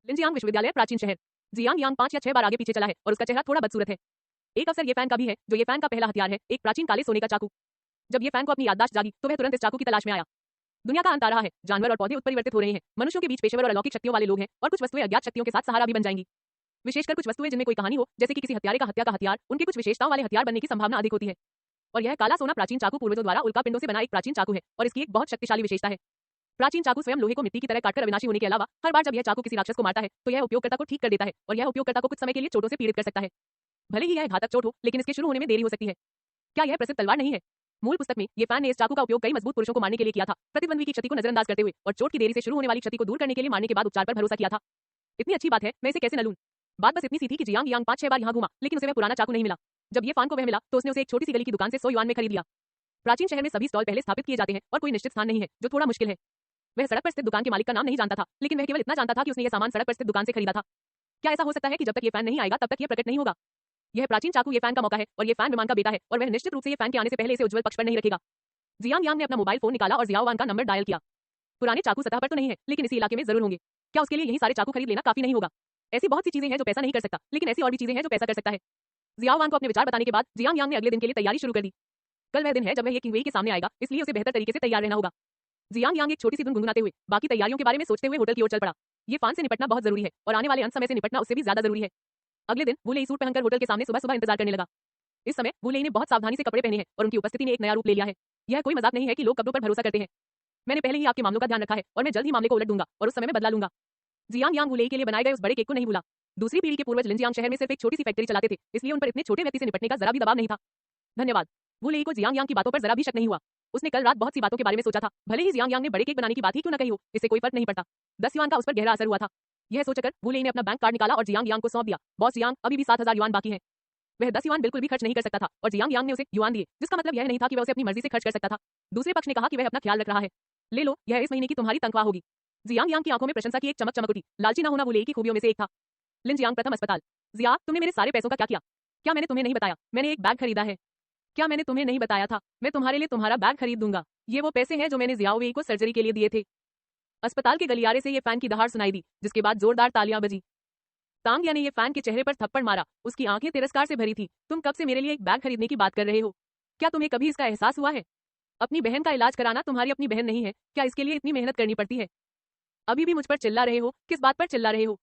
लिंजियांग विश्वविद्यालय प्राचीन शहर। जियांग यांग 5 या 6 बार आगे पीछे चला है और उसका चेहरा थोड़ा बदसूरत है। एक अवसर ये फैन का भी है, जो ये फैन का पहला हथियार है, एक प्राचीन काले सोने का चाकू। जब ये फैन को अपनी याददाश्त जागी तो वह तुरंत इस चाकू की तलाश में आया। दुनिया का अंत आ रहा है, जानवर और पौधे उत्परिवर्तित हो रहे हैं, मनुष्यों के बीच पेशेवर और अलौकिक शक्तियों वाले लोग हैं, और कुछ वस्तुएं अज्ञात शक्तियों के साथ सहारा भी बन जाएंगी। विशेषकर कुछ वस्तुएं जिनमें कोई कहानी हो, जैसे कि किसी हत्यारे का हत्या का हथियार, उनके कुछ विशेषताओं वाले हथियार बनने की संभावना अधिक होती है। और यह काला सोना प्राचीन चाकू पूर्वजों द्वारा उल्का पिंडों से बना एक प्राचीन चाकू है, और इसकी एक बहुत शक्तिशाली विशेषता है। प्राचीन चाकू स्वयं लोहे को मिट्टी की तरह काटकर अविनाशी होने के अलावा हर बार जब यह चाकू किसी राक्षस को मारता है तो यह उपयोगकर्ता को ठीक कर देता है, और यह उपयोगकर्ता को कुछ समय के लिए चोटों से पीड़ित कर सकता है। भले ही यह घातक चोट हो, लेकिन इसके शुरू होने में देरी हो सकती है। क्या यह प्रसिद्ध तलवार नहीं है? मूल पुस्तक में ये फैन ने इस चाकू का उपयोग कई मजबूत पुरुषों को मारने के लिए किया था, प्रतिद्वंदी की क्षति को नजरअंदाज करते हुए, और चोट की देरी से शुरू होने वाली क्षति को दूर करने के लिए मारने के बाद उपचार पर भरोसा किया था। इतनी अच्छी बात है, मैं इसे कैसे न लूं? बात बस इतनी सी थी कि जियांग यांग 5-6 बार यहाँ घूमा, लेकिन उसे वह पुराना चाकू नहीं मिला। जब ये फैन को वह मिला तो उसने उसे एक छोटी सी गली की दुकान से 100 युआन में खरीद लिया। प्राचीन शहर में सभी स्टॉल पहले स्थापित किए जाते हैं और कोई निश्चित स्थान नहीं है, जो थोड़ा मुश्किल है। वह सड़क पर स्थित दुकान के मालिक का नाम नहीं जानता था, लेकिन वह केवल इतना जानता था कि उसने यह सामान सड़क पर स्थित दुकान से खरीदा था। क्या ऐसा हो सकता है कि जब तक ये फैन नहीं आएगा तब तक यह प्रकट नहीं होगा? यह प्राचीन चाकू ये फैन का मौका है, और यह फैन विमान का बेटा है, और वह निश्चित रूप से ये फैन के आने से पहले इसे उज्जवल पक्ष पर नहीं रखेगा। जियांग यांग ने अपना मोबाइल फोन निकाला और जियाओ वान का नंबर डायल किया। पुराने चाकू सतह पर तो नहीं है, लेकिन इसी इलाके में जरूर होंगे। क्या उसके लिए यही सारे चाकू खरीद लेना काफी नहीं होगा? ऐसी बहुत सी चीजें हैं जो पैसा नहीं कर सकता, लेकिन ऐसी और भी चीजें हैं जो पैसा कर सकता है। जियाओ वान को अपने विचार बताने के बाद जियांग यांग ने अगले दिन के लिए तैयारी शुरू कर दी। कल वह दिन है जब वह ये किंगवेई के सामने आएगा, इसलिए उसे बेहतर तरीके से तैयार रहना होगा। जियांग यांग एक छोटी सी धुन गुनगुनाते हुए बाकी तैयारियों के बारे में सोचते हुए होटल की ओर चल पड़ा। ये फान से निपटना बहुत जरूरी है, और आने वाले अंत समय से निपटना उससे भी ज्यादा जरूरी है। अगले दिन वू लेई सूट पहनकर होटल के सामने सुबह सुबह इंतजार करने लगा। इस समय वू लेई ने बहुत सावधानी से कपड़े पहने हैं, और उनकी उपस्थिति ने एक नया रूप ले लिया है। यह कोई मजाक नहीं है कि लोग कपड़ों पर भरोसा करते हैं। मैंने पहले ही आपके मामलों का ध्यान रखा है, और मैं जल्द ही मामले को उलट दूंगा और उस समय में बदला लूंगा। जियांग यांग वू लेई के लिए बनाए गए उस बड़े केक को नहीं भूला। दूसरी पीढ़ी के पूर्वज लिंजियांग शहर में सिर्फ एक छोटी सी फैक्ट्री चलाते थे, इसलिए उन पर इतने छोटे व्यक्ति से निपटने का जरा भी दबाव नहीं था। धन्यवाद। वू लेई को जियांग यांग की बातों पर जरा भी शक नहीं हुआ। उसने कल रात बहुत सी बातों के बारे में सोचा था, भले ही जियांग यांग ने बड़े केक बनाने की बात ही क्यों न कही हो, इससे कोई फर्क नहीं पड़ता। 10 युआन का उस पर गहरा असर हुआ था। यह सोचकर वू लेई ने अपना बैंक कार्ड निकाला और जियांग यांग को सौंप दिया। बॉस जियांग, अभी भी 7000 युआन बाकी है। वह 10 युआन बिल्कुल भी खर्च नहीं कर सकता था, और जियांग यांग ने उसे युआन दिए, जिसका मतलब यह नहीं था कि वह उसे अपनी मर्जी से खर्च कर सकता था। दूसरे पक्ष ने कहा कि वह अपना ख्याल रख रहा है। ले लो, यह इस महीने की तुम्हारी तनख्वाह होगी। जियांग यांग की आंखों में प्रशंसा की एक चमक चमक उठी। लालची न होना वू लेई की खूबियों में से एक था। लिंजियांग प्रथम अस्पताल। जिया, तुमने मेरे सारे पैसों का क्या किया? क्या मैंने तुम्हें नहीं बताया? मैंने एक बैग खरीदा है। क्या मैंने तुम्हें नहीं बताया था? मैं तुम्हारे लिए तुम्हारा बैग खरीद दूंगा। ये वो पैसे हैं जो मैंने जियाओ वेई को सर्जरी के लिए दिए थे। अस्पताल के गलियारे से ये फैन की दहाड़ सुनाई दी, जिसके बाद जोरदार तालियां बजी। तांगिया ने ये फैन के चेहरे पर थप्पड़ मारा। उसकी आंखें तिरस्कार से भरी थी। तुम कब से मेरे लिए एक बैग खरीदने की बात कर रहे हो? क्या तुम्हें कभी इसका एहसास हुआ है? अपनी बहन का इलाज कराना तुम्हारी अपनी बहन नहीं है? क्या इसके लिए इतनी मेहनत करनी पड़ती है? अभी भी मुझ पर चिल्ला रहे हो? किस बात पर चिल्ला रहे हो?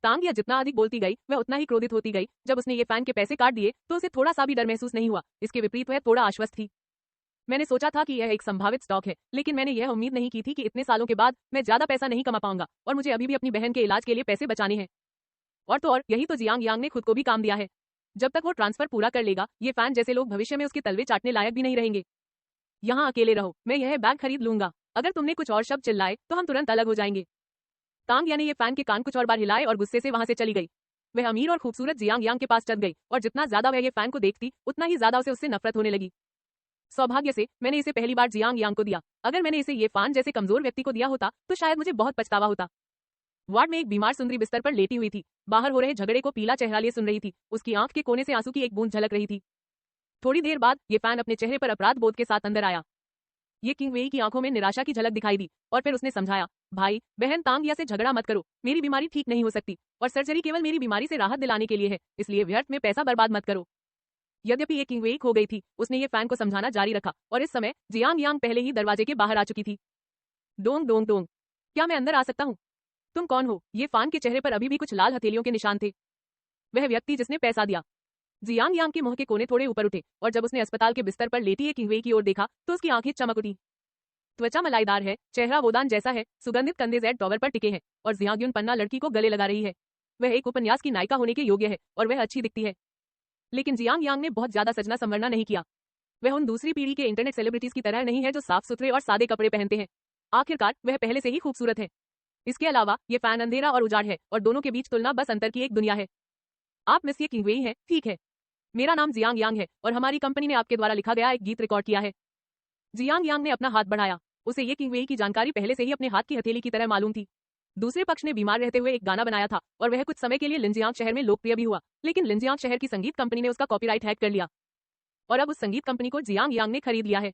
तांगिया जितना अधिक बोलती गई वह उतना ही क्रोधित होती गई। जब उसने ये फैन के पैसे काट दिए तो उसे थोड़ा सा भी डर महसूस नहीं हुआ। इसके विपरीत वह थोड़ा आश्वस्त थी। मैंने सोचा था कि यह एक संभावित स्टॉक है, लेकिन मैंने यह उम्मीद नहीं की थी कि इतने सालों के बाद मैं ज्यादा पैसा नहीं कमा पाऊंगा, और मुझे अभी भी अपनी बहन के इलाज के लिए पैसे बचाने हैं। और तो और यही तो जियांग यांग ने खुद को भी काम दिया है। जब तक वो ट्रांसफर पूरा कर लेगा, ये फैन जैसे लोग भविष्य में उसके तलवे चाटने लायक भी नहीं रहेंगे। यहाँ अकेले रहो, मैं यह बैग खरीद लूंगा। अगर तुमने कुछ और शब्द चिल्लाए तो हम तुरंत अलग हो जाएंगे। तांगिया ने ये फैन के कान कुछ और बार हिलाए और गुस्से से वहां से चली गई। वह अमीर और खूबसूरत जियांग यांग के पास चल गई, और जितना ज्यादा वह ये फैन को देखती उतना ही ज्यादा उसे उससे नफरत होने लगी। सौभाग्य से मैंने इसे पहली बार जियांग यांग को दिया। अगर मैंने इसे ये फैन जैसे कमजोर व्यक्ति को दिया होता तो शायद मुझे बहुत पछतावा होता। वार्ड में एक बीमार सुंदरी बिस्तर पर लेटी हुई थी। बाहर हो रहे झगड़े को पीला चेहरा लिए सुन रही थी। उसकी आंख के कोने से आंसू की एक बूंद झलक रही थी। थोड़ी देर बाद ये फैन अपने चेहरे पर अपराध बोध के साथ अंदर आया। ये किंगवेई की आंखों में निराशा की झलक दिखाई दी, और फिर उसने समझाया, भाई बहन तांगिया से झगड़ा मत करो। मेरी बीमारी ठीक नहीं हो सकती, और सर्जरी केवल मेरी बीमारी से राहत दिलाने के लिए है, इसलिए व्यर्थ में पैसा बर्बाद मत करो। यद्यपि ये किंगवेई खो गई थी, उसने ये फैन को समझाना जारी रखा, और इस समय जियांग यांग पहले ही दरवाजे के बाहर आ चुकी थी। डोंग डोंग डोंग, क्या मैं अंदर आ सकता हूँ? तुम कौन हो? ये फैन के चेहरे पर अभी भी कुछ लाल हथेलियों के निशान थे। वह व्यक्ति जिसने पैसा दिया। जियांग यांग के मुंह के कोने थोड़े ऊपर उठे, और जब उसने अस्पताल के बिस्तर पर लेटी एक किंगवेई की ओर देखा तो उसकी आंखें चमक उठी। त्वचा मलाईदार है, चेहरा वोदान जैसा है, सुगंधित कंधे जेड टॉवर पर टिके हैं, और जियांग्युन पन्ना लड़की को गले लगा रही है। वह एक उपन्यास की नायिका होने के योग्य है, और वह अच्छी दिखती है। लेकिन जियांग यांग ने बहुत ज्यादा सजना संवरना नहीं किया। वह उन दूसरी पीढ़ी के इंटरनेट सेलिब्रिटीज की तरह नहीं है जो साफ सुथरे और सादे कपड़े पहनते हैं। आखिरकार वह पहले से ही खूबसूरत है। इसके अलावा ये फैन अंधेरा और उजाड़ है, और दोनों के बीच तुलना बस अंतर की एक दुनिया है। आप मिस ये किंगवेई हैं, ठीक है? मेरा नाम जियांग यांग है, और हमारी कंपनी ने आपके द्वारा लिखा गया एक गीत रिकॉर्ड किया है। जियांग यांग ने अपना हाथ बढ़ाया। उसे ये किंगवेई की जानकारी पहले से ही अपने हाथ की हथेली की तरह मालूम थी। दूसरे पक्ष ने बीमार रहते हुए एक गाना बनाया था, और वह कुछ समय के लिए लिंजियांग शहर में लोकप्रिय भी हुआ, लेकिन लिंजियांग शहर की संगीत कंपनी ने उसका कॉपीराइट हैक कर लिया, और अब उस संगीत कंपनी को जियांग यांग ने खरीद लिया है।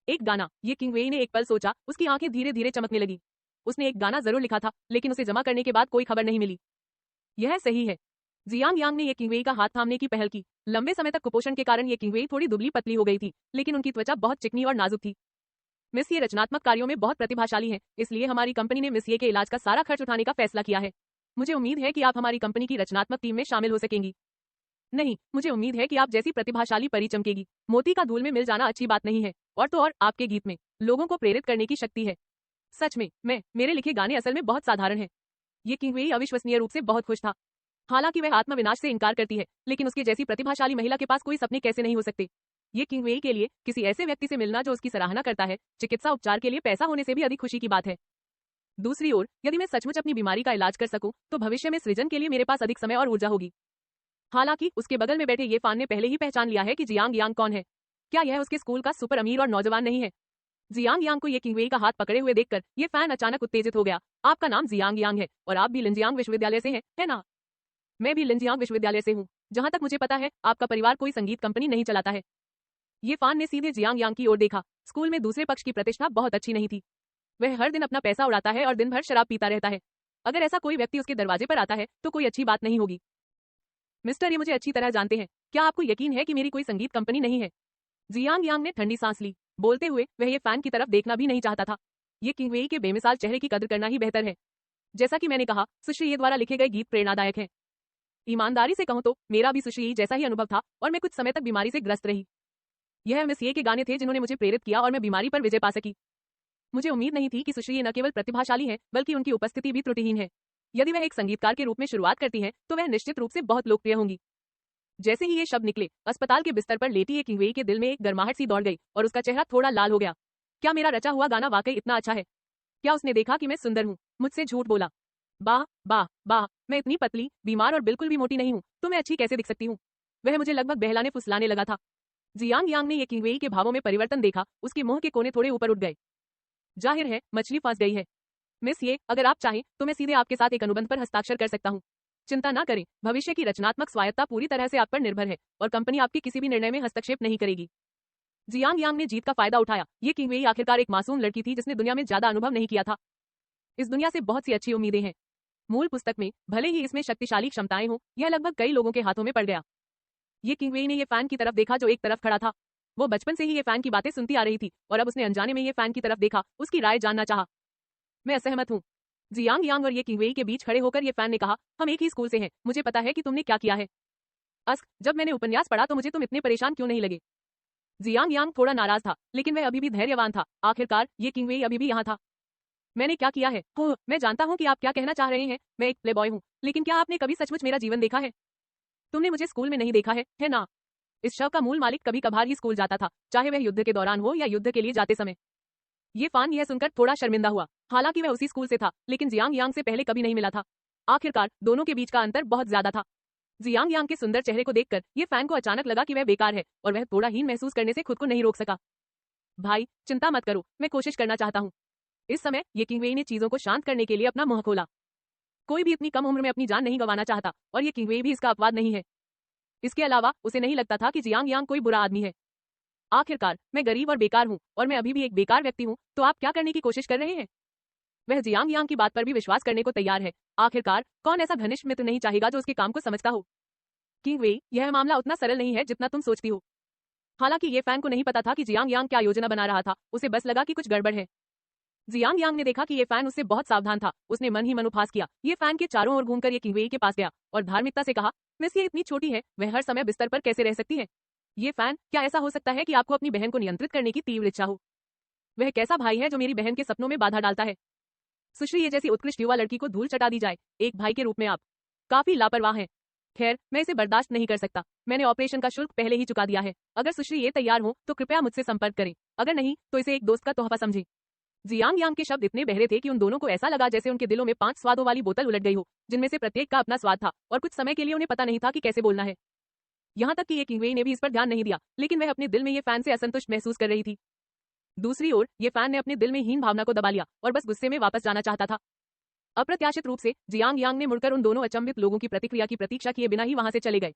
एक गाना, ये किंगवेई ने एक पल सोचा। उसकी आंखें धीरे धीरे चमकने लगी। उसने एक गाना जरूर लिखा था, लेकिन उसे जमा करने के बाद कोई खबर नहीं मिली। यह सही है। जियांग यांग ने ये किंगवेई का हाथ थामने की पहल की। लंबे समय तक कुपोषण के कारण ये किंगवेई थोड़ी दुबली पतली हो गई थी, लेकिन उनकी त्वचा बहुत चिकनी और नाजुक थी। मिस ये रचनात्मक कार्यों में बहुत प्रतिभाशाली हैं, इसलिए हमारी कंपनी ने मिस ये के इलाज का सारा खर्च उठाने का फैसला किया है। मुझे उम्मीद है कि आप हमारी कंपनी की रचनात्मक टीम में शामिल हो सकेंगी। नहीं, मुझे उम्मीद है कि आप जैसी प्रतिभाशाली परी चमकेगी। मोती का धूल में मिल जाना अच्छी बात नहीं है, और तो और आपके गीत में लोगों को प्रेरित करने की शक्ति है। सच में, मेरे लिखे गाने असल में बहुत साधारण हैं। ये किंगवेई अविश्वसनीय रूप से बहुत खुश था। हालांकि वह आत्मविनाश से इनकार करती है, लेकिन उसके जैसी प्रतिभाशाली महिला के पास कोई सपने कैसे नहीं हो सकते। ये किंगवेई के लिए किसी ऐसे व्यक्ति से मिलना जो उसकी सराहना करता है, चिकित्सा उपचार के लिए पैसा होने से भी अधिक खुशी की बात है। दूसरी ओर, यदि मैं सचमुच अपनी बीमारी का इलाज कर सकूं, तो भविष्य में सृजन के लिए मेरे पास अधिक समय और ऊर्जा होगी। हालांकि उसके बगल में बैठे ये फान ने पहले ही पहचान लिया है कि जियांग यांग कौन है। क्या यह उसके स्कूल का सुपर अमीर और नौजवान नहीं है? जियांग यांग को ये किंगवेई का हाथ पकड़े हुए देखकर ये फैन अचानक उत्तेजित हो गया। आपका नाम जियांग यांग है और आप भी लिंजियांग विश्वविद्यालय से हैं, है ना? मैं भी लिंजियांग विश्वविद्यालय से हूँ। जहाँ तक मुझे पता है, आपका परिवार कोई संगीत कंपनी नहीं चलाता है। ये फान ने सीधे जियांग यांग की ओर देखा। स्कूल में दूसरे पक्ष की प्रतिष्ठा बहुत अच्छी नहीं थी। वह हर दिन अपना पैसा उड़ाता है और दिन भर शराब पीता रहता है। अगर ऐसा कोई व्यक्ति उसके दरवाजे पर आता है तो कोई अच्छी बात नहीं होगी। मिस्टर, ये मुझे अच्छी तरह जानते हैं। क्या आपको यकीन है कि मेरी कोई संगीत कंपनी नहीं है? जियांग यांग ने ठंडी सांस ली। बोलते हुए वह ये फैन की तरफ देखना भी नहीं चाहता था। ये किंगवेई के बेमिसाल चेहरे की कदर करना ही बेहतर है। जैसा कि मैंने कहा, सुश्री द्वारा लिखे गए गीत प्रेरणादायक हैं। ईमानदारी से कहूं तो मेरा भी सुश्री जैसा ही अनुभव था और मैं कुछ समय तक बीमारी से ग्रस्त रही। यह मिस ये के गाने थे जिन्होंने मुझे प्रेरित किया और मैं बीमारी पर विजय पा सकी। मुझे उम्मीद नहीं थी कि सुश्री न केवल प्रतिभाशाली है, बल्कि उनकी उपस्थिति भी त्रुटिहीन है। यदि वह एक संगीतकार के रूप में शुरुआत करती हैं, तो वह निश्चित रूप से बहुत लोकप्रिय होंगी। जैसे ही ये शब्द निकले, अस्पताल के बिस्तर पर लेटी एक किंगवेई के दिल में एक गर्माहट सी दौड़ गई और उसका चेहरा थोड़ा लाल हो गया। क्या मेरा रचा हुआ गाना वाकई इतना अच्छा है? क्या उसने देखा कि मैं सुंदर हूँ? मुझसे झूठ बोला। वाह वाह वाह, मैं इतनी पतली, बीमार और बिल्कुल भी मोटी नहीं हूँ, तो मैं अच्छी कैसे दिख सकती हूँ? वह मुझे लगभग बहलाने फुसलाने लगा था। जियांग यांग ने ये किंगवेई के भावों में परिवर्तन देखा। उसके मुंह के कोने थोड़े ऊपर उठ गए। जाहिर है, मछली फंस गई है। मिस ये, अगर आप चाहें तो मैं सीधे आपके साथ एक अनुबंध पर हस्ताक्षर कर सकता हूँ। चिंता ना करें, भविष्य की रचनात्मक स्वायत्ता पूरी तरह से आप पर निर्भर है और कंपनी आपके किसी भी निर्णय में हस्तक्षेप नहीं करेगी। जियांग यांग ने जीत का फायदा उठाया। ये किंगवेई आखिरकार एक मासूम लड़की थी जिसने दुनिया में ज्यादा अनुभव नहीं किया था। इस दुनिया से बहुत सी अच्छी उम्मीदें हैं। मूल पुस्तक में भले ही इसमें शक्तिशाली क्षमताएं हों, यह लगभग कई लोगों के हाथों में पड़ गया। ये किंगवेई ने ये फैन की तरफ देखा जो एक तरफ खड़ा था। वो बचपन से ही ये फैन की बातें सुनती आ रही थी और अब उसने अनजाने में ये फैन की तरफ देखा, उसकी राय जानना चाहा। मैं असहमत हूँ। जियांग यांग और ये किंगवेई के बीच खड़े होकर ये फैन ने कहा, हम एक ही स्कूल से हैं, मुझे पता है कि तुमने क्या किया है। जब मैंने उपन्यास पढ़ा तो मुझे तुम इतने परेशान क्यों नहीं लगे? जियांग यांग थोड़ा नाराज था, लेकिन वह अभी भी धैर्यवान था। आखिरकार ये किंगवेई अभी भी यहाँ था। मैंने क्या किया है? मैं जानता हूँ कि आप क्या कहना चाह रहे हैं। मैं एक प्लेबॉय हूँ, लेकिन क्या आपने कभी सचमुच मेरा जीवन देखा है? तुमने मुझे स्कूल में नहीं देखा है ना? इस शव का मूल मालिक कभी कभार ही स्कूल जाता था, चाहे वह युद्ध के दौरान हो या युद्ध के लिए जाते समय। ये फान यह सुनकर थोड़ा शर्मिंदा हुआ। हालांकि वह उसी स्कूल से था, लेकिन जियांग यांग से पहले कभी नहीं मिला था। आखिरकार दोनों के बीच का अंतर बहुत ज्यादा था। जियांग यांग के सुंदर चेहरे को देखकर ये फैन को अचानक लगा कि वह बेकार है और वह थोड़ा हीन महसूस करने से खुद को नहीं रोक सका। भाई, चिंता मत करो, मैं कोशिश करना चाहता हूँ। इस समय ये किंगवेई ने चीजों को शांत करने के लिए अपना मुंह खोला। कोई भी इतनी कम उम्र में अपनी जान नहीं गंवाना चाहता और ये किंगवेई भी इसका अपवाद नहीं है। इसके अलावा उसे नहीं लगता था कि जियांग यांग कोई बुरा आदमी है। आखिरकार मैं गरीब और बेकार हूँ और मैं अभी भी एक बेकार व्यक्ति हूँ, तो आप क्या करने की कोशिश कर रहे हैं? वह जियांग यांग की बात पर भी विश्वास करने को तैयार है। आखिरकार कौन ऐसा घनिष्ठ मित्र नहीं चाहेगा जो उसके काम को समझता हो? किंगवेई, यह मामला उतना सरल नहीं है जितना तुम सोचती हो। हालांकि ये फैन को नहीं पता था कि जियांग यांग क्या योजना बना रहा था, उसे बस लगा कि कुछ गड़बड़ है। जियांग यांग ने देखा कि ये फैन उससे बहुत सावधान था। उसने मन ही मन उपहास किया। ये फैन के चारों ओर घूमकर ये किंगवेई के पास गया और धार्मिकता से कहा, मिस ये इतनी छोटी है, वह हर समय बिस्तर पर कैसे रह सकती है? ये फैन, क्या ऐसा हो सकता है कि आपको अपनी बहन को नियंत्रित करने की तीव्र इच्छा हो? वह कैसा भाई है जो मेरी बहन के सपनों में बाधा डालता है? सुश्री ये जैसी उत्कृष्ट युवा लड़की को धूल चटा दी जाए, एक भाई के रूप में आप काफी लापरवाह हैं। खैर, मैं इसे बर्दाश्त नहीं कर सकता। मैंने ऑपरेशन का शुल्क पहले ही चुका दिया है। अगर सुश्री ये तैयार हो तो कृपया मुझसे संपर्क करें, अगर नहीं तो इसे एक दोस्त का तोहफा समझें। जियांग यांग के शब्द इतने बहरे थे कि उन दोनों को ऐसा लगा जैसे उनके दिलों में 5 स्वादों वाली बोतल उलट गई हो, जिनमें से प्रत्येक का अपना स्वाद था और कुछ समय के लिए उन्हें पता नहीं था कि कैसे बोलना है। यहाँ तक कि ये किंगवेई ने भी इस पर ध्यान नहीं दिया, लेकिन वह अपने दिल में ये फैन से असंतुष्ट महसूस कर रही थी। दूसरी ओर ये फैन ने अपने दिल में हीन भावना को दबा लिया और बस गुस्से में वापस जाना चाहता था। अप्रत्याशित रूप से जियांग यांग ने मुड़कर उन दोनों अचंभित लोगों की प्रतिक्रिया की प्रतीक्षा किए बिना ही वहां से चले गए।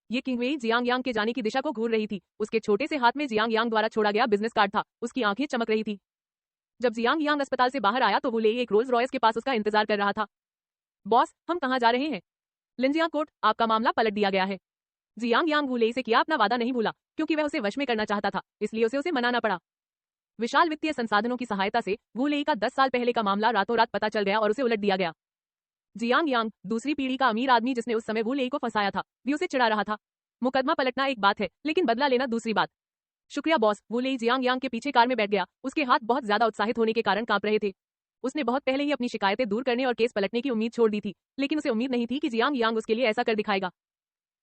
ये किंगवेई जियांग यांग के जाने की दिशा को घूर रही थी। उसके छोटे से हाथ में जियांग यांग द्वारा छोड़ा गया बिजनेस कार्ड था। उसकी आंखें चमक रही थी। जब जियांग यांग अस्पताल से बाहर आया तो वो लेई एक रोल्स रॉयस के पास उसका इंतजार कर रहा था। बॉस, हम कहाँ जा रहे हैं? लिंजियांग कोर्ट, आपका मामला पलट दिया गया है। जियांग यांग वू लेई से किया अपना वादा नहीं भूला, क्योंकि वह उसे वश में करना चाहता था, इसलिए उसे मनाना पड़ा। विशाल वित्तीय संसाधनों की सहायता से वू लेई का 10 साल पहले का मामला रातों रात पता चल गया और उसे उलट दिया गया। जियांग यांग, दूसरी पीढ़ी का अमीर आदमी जिसने उस समय वू लेई को फंसाया था, भी उसे चिढ़ा रहा था। मुकदमा पलटना एक बात है, लेकिन बदला लेना दूसरी बात। शुक्रिया बॉस। वू लेई जियांग यांग के पीछे कार में बैठ गया। उसके हाथ बहुत ज्यादा उत्साहित होने के कारण कांप रहे थे। उसने बहुत पहले ही अपनी शिकायतें दूर करने और केस पलटने की उम्मीद छोड़ दी थी, लेकिन उसे उम्मीद नहीं थी कि जियांग यांग उसके लिए ऐसा कर दिखाएगा।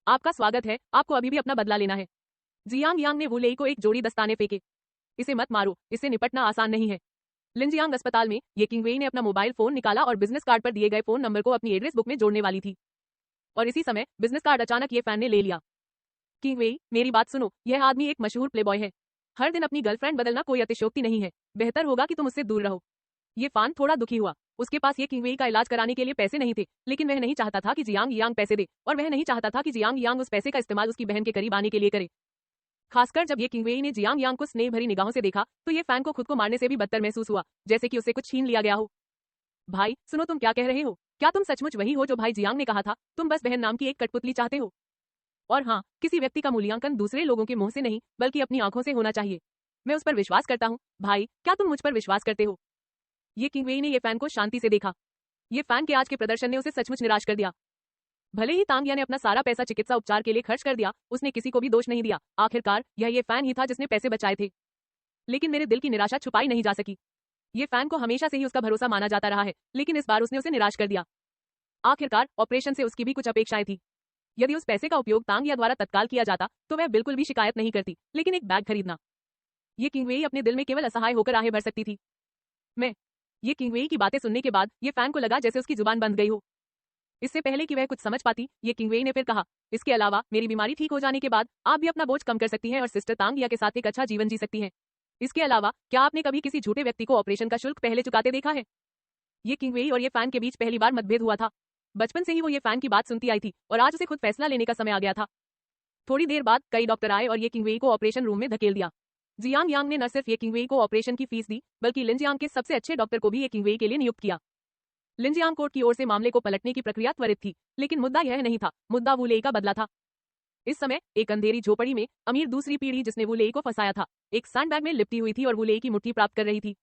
आपका स्वागत है, आपको अभी भी अपना बदला लेना है। जियांग यांग ने वू लेई को एक जोड़ी दस्ताने फेंके। इसे मत मारो, इससे निपटना आसान नहीं है। लिंजियांग अस्पताल में ये किंगवेई ने अपना मोबाइल फोन निकाला और बिजनेस कार्ड पर दिए गए फोन नंबर को अपनी एड्रेस बुक में जोड़ने वाली थी, और इसी समय बिजनेस कार्ड अचानक ये फैन ने ले लिया। किंगवेई, मेरी बात सुनो, यह आदमी एक मशहूर प्लेबॉय है। हर दिन अपनी गर्लफ्रेंड बदलना कोई अतिशयोक्ति नहीं है। बेहतर होगा कि तुम उससे दूर रहो। ये फैन थोड़ा दुखी हुआ। उसके पास ये किंगवेई का इलाज कराने के लिए पैसे नहीं थे, लेकिन वह नहीं चाहता था कि जियांग यांग पैसे दे, और वह नहीं चाहता था कि जियांग यांग उस पैसे का इस्तेमाल उसकी बहन के करीब आने के लिए करे। खासकर जब ये किंगवेई ने जियांग यांग को स्नेह भरी निगाहों से देखा, तो ये फैन को खुद को मारने से भी बदतर महसूस हुआ, जैसे कि उसे कुछ छीन लिया गया हो। भाई सुनो, तुम क्या कह रहे हो? क्या तुम सचमुच वही हो जो भाई जियांग ने कहा था? तुम बस बहन नाम की एक कठपुतली चाहते हो। और हाँ, किसी व्यक्ति का मूल्यांकन दूसरे लोगों के मुंह से नहीं, बल्कि अपनी आंखों से होना चाहिए। मैं उस पर विश्वास करता हूँ। भाई, क्या तुम मुझ पर विश्वास करते हो? ये किंगवेई ने ये फैन को शांति से देखा। ये फैन के आज के प्रदर्शन ने उसे सचमुच निराश कर दिया। भले ही तांगिया ने अपना सारा पैसा चिकित्सा उपचार के लिए खर्च कर दिया, उसने किसी को भी दोष नहीं दिया। आखिरकार यह ये फैन ही था जिसने पैसे बचाए थे। लेकिन मेरे दिल की निराशा छुपाई नहीं जा सकी। ये फैन को हमेशा से ही उसका भरोसा माना जाता रहा है, लेकिन इस बार उसने उसे निराश कर दिया। आखिरकार ऑपरेशन से उसकी भी कुछ अपेक्षाएं थी। यदि उस पैसे का उपयोग तांगिया द्वारा तत्काल किया जाता तो वह बिल्कुल भी शिकायत नहीं करती, लेकिन एक बैग खरीदना, ये किंगवेई अपने दिल में केवल असहाय होकर आहें भर सकती थी। ये किंगवेई की बातें सुनने के बाद ये फैन को लगा जैसे उसकी जुबान बंद गई हो। इससे पहले कि वह कुछ समझ पाती, ये किंगवेई ने फिर कहा, इसके अलावा मेरी बीमारी ठीक हो जाने के बाद आप भी अपना बोझ कम कर सकती हैं और सिस्टर तांगिया के साथ एक अच्छा जीवन जी सकती हैं। इसके अलावा क्या आपने कभी किसी झूठे व्यक्ति को ऑपरेशन का शुल्क पहले चुकाते देखा है? ये किंगवेई और ये फैन के बीच पहली बार मतभेद हुआ था। बचपन से ही वो ये फैन की बात सुनती आई थी, और आज उसे खुद फैसला लेने का समय आ गया था। थोड़ी देर बाद कई डॉक्टर आए और ये किंगवेई को ऑपरेशन रूम में धकेल दिया। जियांग यांग ने न सिर्फ ये किंगवेई को ऑपरेशन की फीस दी, बल्कि लिंजियांग के सबसे अच्छे डॉक्टर को भी ये किंगवेई के लिए नियुक्त किया। लिंजियांग कोर्ट की ओर से मामले को पलटने की प्रक्रिया त्वरित थी, लेकिन मुद्दा यह नहीं था। मुद्दा वू लेई का बदला था। इस समय एक अंधेरी झोपड़ी में अमीर दूसरी पीढ़ी जिसने वू लेई को फंसाया था, एक सैंडबैग में लिपटी हुई थी और वू लेई की मुट्ठी प्राप्त कर रही थी।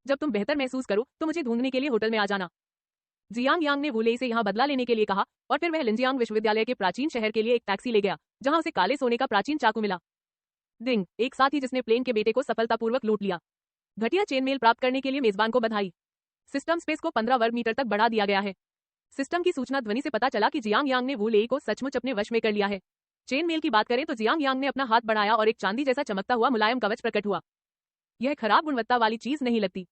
जब तुम बेहतर महसूस करो तो मुझे ढूंढने के लिए होटल में आ जाना। जियांग यांग ने वू लेई से यहाँ बदला लेने के लिए कहा, और फिर वह लिंजियांग विश्वविद्यालय के प्राचीन शहर के लिए एक टैक्सी ले गया, जहाँ उसे काले सोने का प्राचीन चाकू मिला। डिंग, एक साथी जिसने प्लेन के बेटे को सफलतापूर्वक लूट लिया। घटिया चेन मेल प्राप्त करने के लिए मेजबान को बधाई। सिस्टम स्पेस को 15 वर्ग मीटर तक बढ़ा दिया गया है। सिस्टम की सूचना ध्वनि से पता चला कि जियांग यांग ने वू लेई को सचमुच अपने वश में कर लिया है। चेन मेल की बात करें तो जियांग यांग ने अपना हाथ बढ़ाया और एक चांदी जैसा चमकता हुआ मुलायम कवच प्रकट हुआ। यह खराब गुणवत्ता वाली चीज नहीं लगती।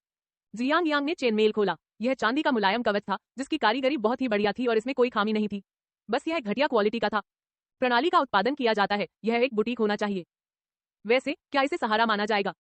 जियांग यांग ने चेन मेल खोला। यह चांदी का मुलायम कवच था, जिसकी कारीगरी बहुत ही बढ़िया थी और इसमें कोई खामी नहीं थी। बस यह घटिया क्वालिटी का था। प्रणाली का उत्पादन किया जाता है, यह एक बुटीक होना चाहिए। वैसे क्या इसे सहारा माना जाएगा?